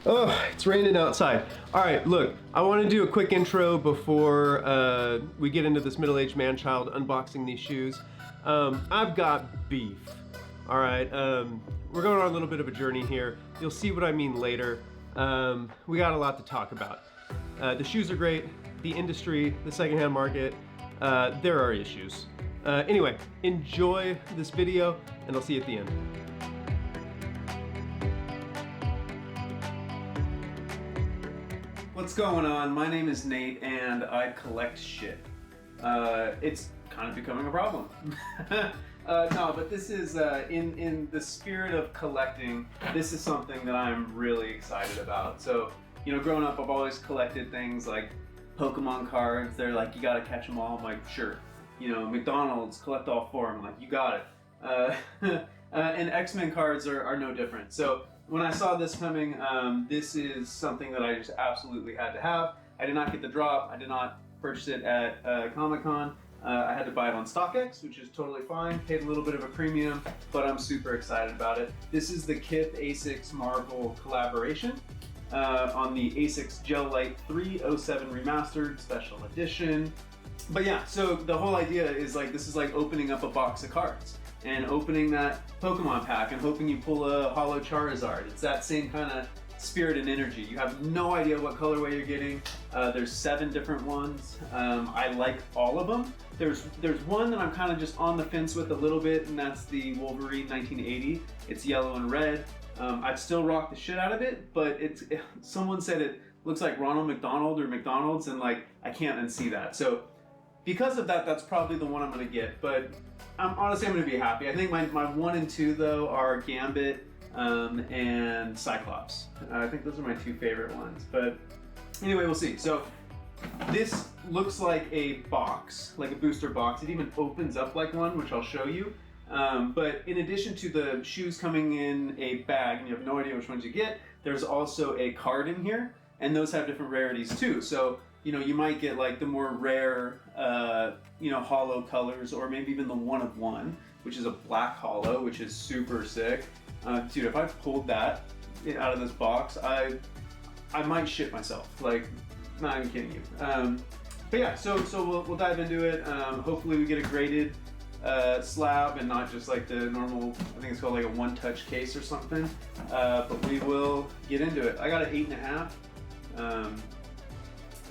Oh, it's raining outside. All right, look, I want to do a quick intro before we get into this middle-aged man-child unboxing these shoes. I've got beef. All right, we're going on a little bit of a journey here. You'll see what I mean later. We got a lot to talk about. The shoes are great. The industry, the secondhand market, there are issues. Anyway, enjoy this video, and I'll see you at the end. What's going on? My name is Nate and I collect shit. It's kind of becoming a problem. No, but this is, in the spirit of collecting, this is something that I'm really excited about. So, you know, growing up, I've always collected things like Pokemon cards. They're like, you gotta catch them all. I'm like, sure. You know, McDonald's, collect all four. I'm like, you got it. And X-Men cards are no different. So when I saw this coming, this is something that I just absolutely had to have. I did not get the drop. I did not purchase it at Comic-Con. I had to buy it on StockX, which is totally fine. Paid a little bit of a premium, but I'm super excited about it. This is the KITH ASICS Marvel collaboration on the ASICS Gel Light 307 Remastered Special Edition. But yeah, so the whole idea is like, this is like opening up a box of cards and opening that Pokemon pack and hoping you pull a holo Charizard. It's that same kind of spirit and energy. You have no idea what colorway you're getting. There's 7 different ones. I like all of them. There's one that I'm kind of just on the fence with a little bit, and that's the Wolverine 1980. It's yellow and red. I'd still rock the shit out of it, but someone said it looks like Ronald McDonald or McDonald's, and like, I can't unsee that. So because of that, that's probably the one I'm gonna get, but honestly, I'm gonna be happy. I think my 1 and 2 though are Gambit and Cyclops. I think those are my 2 favorite ones, but anyway, we'll see. So this looks like a box, like a booster box. It even opens up like one, which I'll show you. But in addition to the shoes coming in a bag, and you have no idea which ones you get, there's also a card in here, and those have different rarities too. So, you know, you might get like the more rare, you know, holo colors, or maybe even the 1 of 1, which is a black holo, which is super sick. Dude, if I pulled that out of this box, I might shit myself. Like, not even kidding you. But yeah, so we'll dive into it. Hopefully we get a graded slab and not just like the normal, I think it's called like a one-touch case or something. But we will get into it. I got an 8.5.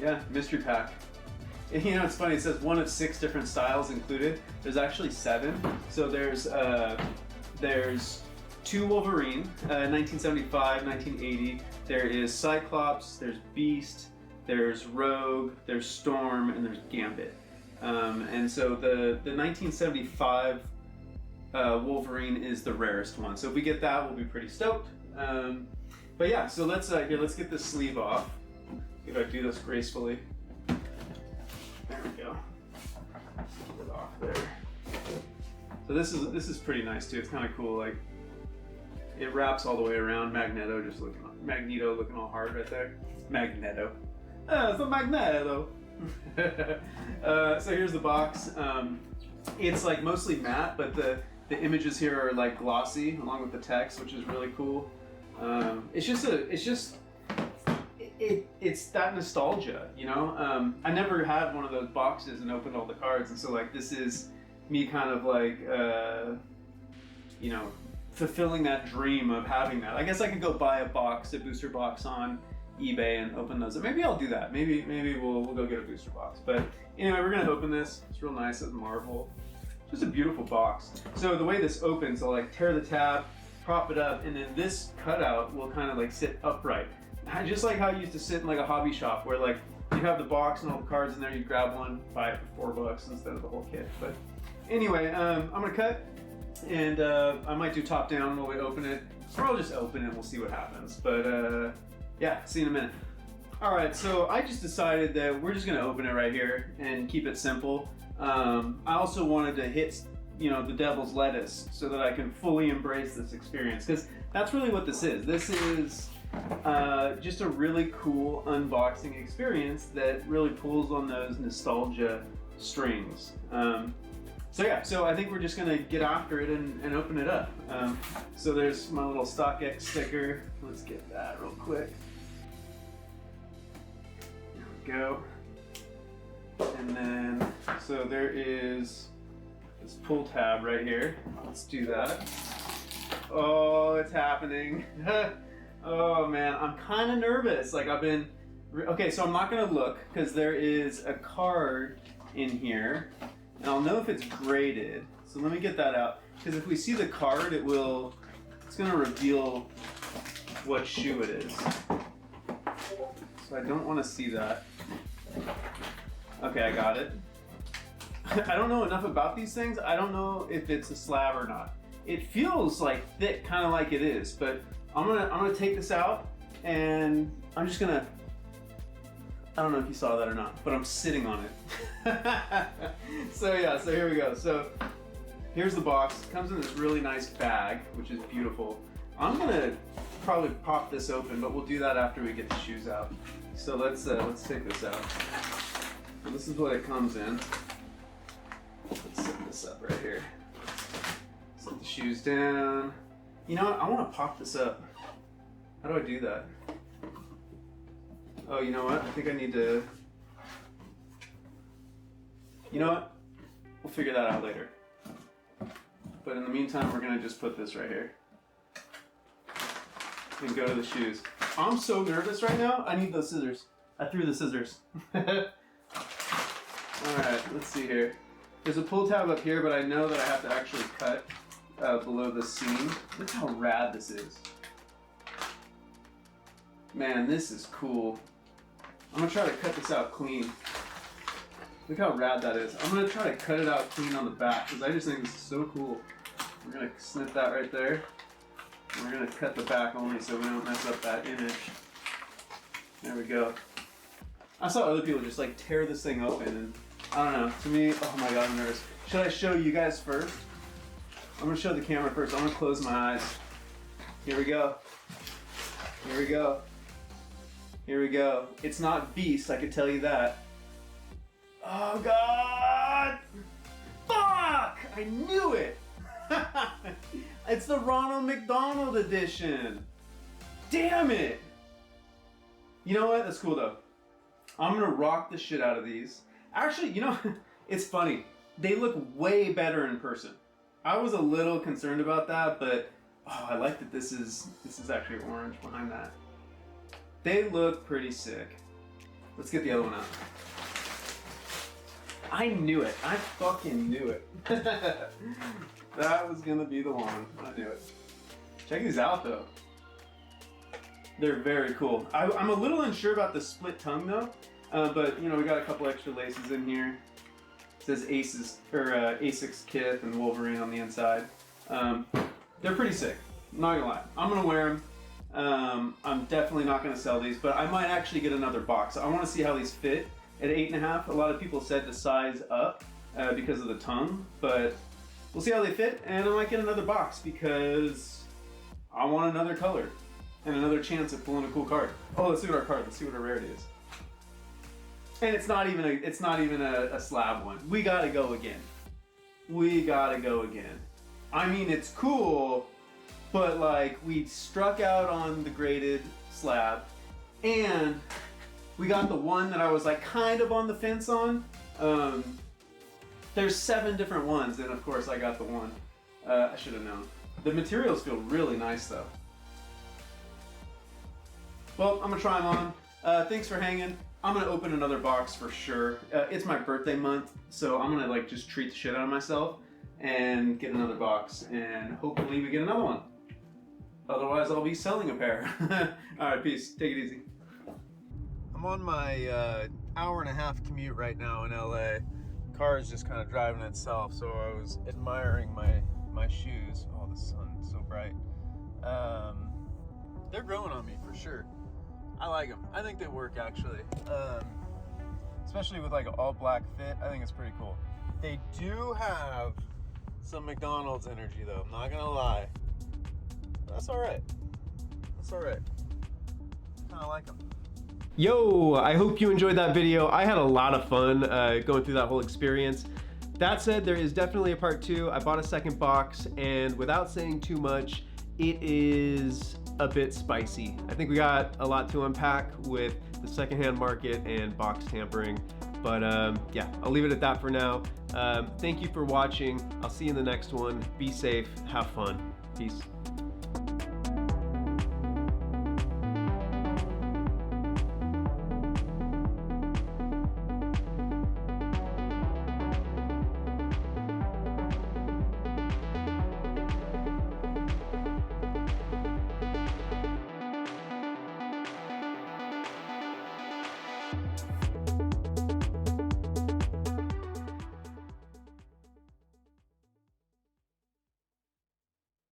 Yeah, mystery pack. And, you know, it's funny, it says 1 of 6 different styles included. There's actually 7. So there's 2 Wolverine, 1975, 1980. There is Cyclops, there's Beast, there's Rogue, there's Storm, and there's Gambit. And so the 1975 Wolverine is the rarest one. So if we get that, we'll be pretty stoked. But yeah, so let's get this sleeve off. If I do this gracefully. There we go. Get it off there. So this is pretty nice too. It's kind of cool. Like, it wraps all the way around. Magneto looking all hard right there. Magneto. Oh, it's a Magneto. So here's the box. It's like mostly matte, but the images here are like glossy along with the text, which is really cool. It's that nostalgia, you know? I never had one of those boxes and opened all the cards, and so like this is me kind of like, you know, fulfilling that dream of having that. I guess I could go buy a booster box on eBay and open those. Maybe I'll do that. Maybe we'll go get a booster box. But anyway, we're gonna open this. It's real nice. It's Marvel. Just a beautiful box. So the way this opens, I'll like tear the tab, prop it up, and then this cutout will kind of like sit upright. Just like how it used to sit in like a hobby shop where like you have the box and all the cards in there, you grab one, buy it for $4 instead of the whole kit. But anyway, I'm gonna cut, and I might do top down while we open it, or I'll just open it and we'll see what happens. But yeah, see you in a minute. All right, so I just decided that we're just gonna open it right here and keep it simple. I also wanted to hit, you know, the devil's lettuce so that I can fully embrace this experience, because that's really what this is. This is just a really cool unboxing experience that really pulls on those nostalgia strings. So yeah, so I think we're just gonna get after it and open it up. So there's my little StockX sticker. Let's get that real quick. There we go. And then, so there is this pull tab right here. Let's do that. Oh, it's happening. Oh man, I'm kind of nervous. Like I've been, okay, so I'm not gonna look because there is a card in here and I'll know if it's graded. So let me get that out. Because if we see the card, it's gonna reveal what shoe it is. So I don't wanna see that. Okay, I got it. I don't know enough about these things. I don't know if it's a slab or not. It feels like thick, kind of like it is, but I'm gonna take this out and I'm just gonna, I don't know if you saw that or not, but I'm sitting on it. So yeah, so here we go. So here's the box. It comes in this really nice bag, which is beautiful. I'm gonna probably pop this open, but we'll do that after we get the shoes out. So let's take this out. And this is what it comes in. Let's set this up right here. Set the shoes down. You know what? I want to pop this up. How do I do that? Oh, you know what? I think I need to... You know what? We'll figure that out later. But in the meantime, we're going to just put this right here. And go to the shoes. I'm so nervous right now. I need those scissors. I threw the scissors. Alright, let's see here. There's a pull tab up here, but I know that I have to actually cut below the seam. Look how rad this is. Man, this is cool. I'm gonna try to cut this out clean. Look how rad that is. I'm gonna try to cut it out clean on the back because I just think this is so cool. We're gonna snip that right there. And we're gonna cut the back only so we don't mess up that image. There we go. I saw other people just like tear this thing open and I don't know, to me, oh my god, I'm nervous. Should I show you guys first? I'm gonna show the camera first. I'm gonna close my eyes. Here we go. Here we go. Here we go. It's not Beast, I can tell you that. Oh god! Fuck! I knew it! It's the Ronald McDonald edition. Damn it! You know what? That's cool though. I'm gonna rock the shit out of these. Actually, you know, it's funny. They look way better in person. I was a little concerned about that, but oh, I like that this is actually orange behind that. They look pretty sick. Let's get the other one out. I knew it. I fucking knew it. That was gonna be the one. I knew it. Check these out though. They're very cool. I'm a little unsure about the split tongue though. But you know, we got a couple extra laces in here. It says ASICS, KITH, and Wolverine on the inside. They're pretty sick. I'm not gonna lie. I'm gonna wear them. I'm definitely not gonna sell these, but I might actually get another box. I want to see how these fit at 8.5. A lot of people said to size up because of the tongue, but we'll see how they fit, and I might get another box because I want another color and another chance at pulling a cool card. Oh, let's look at our card. Let's see what our rarity is. And it's not even a slab one. We gotta go again. We gotta go again. I mean, it's cool, but like we struck out on the graded slab, and we got the one that I was like kind of on the fence on. There's 7 different ones, and of course I got the one. I should have known. The materials feel really nice though. Well, I'm gonna try them on. Thanks for hanging. I'm gonna open another box for sure. It's my birthday month, so I'm gonna like just treat the shit out of myself and get another box, and hopefully we get another one. Otherwise, I'll be selling a pair. All right, peace. Take it easy. I'm on my hour-and-a-half commute right now in LA. Car is just kind of driving itself, so I was admiring my shoes. Oh, the sun's so bright. They're growing on me for sure. I like them. I think they work actually. Especially with like an all black fit, I think it's pretty cool. They do have some McDonald's energy though, I'm not gonna lie. That's alright. That's alright. Kinda like them. Yo, I hope you enjoyed that video. I had a lot of fun going through that whole experience. That said, there is definitely a part 2. I bought a second box, and without saying too much, it is a bit spicy. I think we got a lot to unpack with the secondhand market and box tampering. But yeah, I'll leave it at that for now. Thank you for watching. I'll see you in the next one. Be safe, have fun. Peace.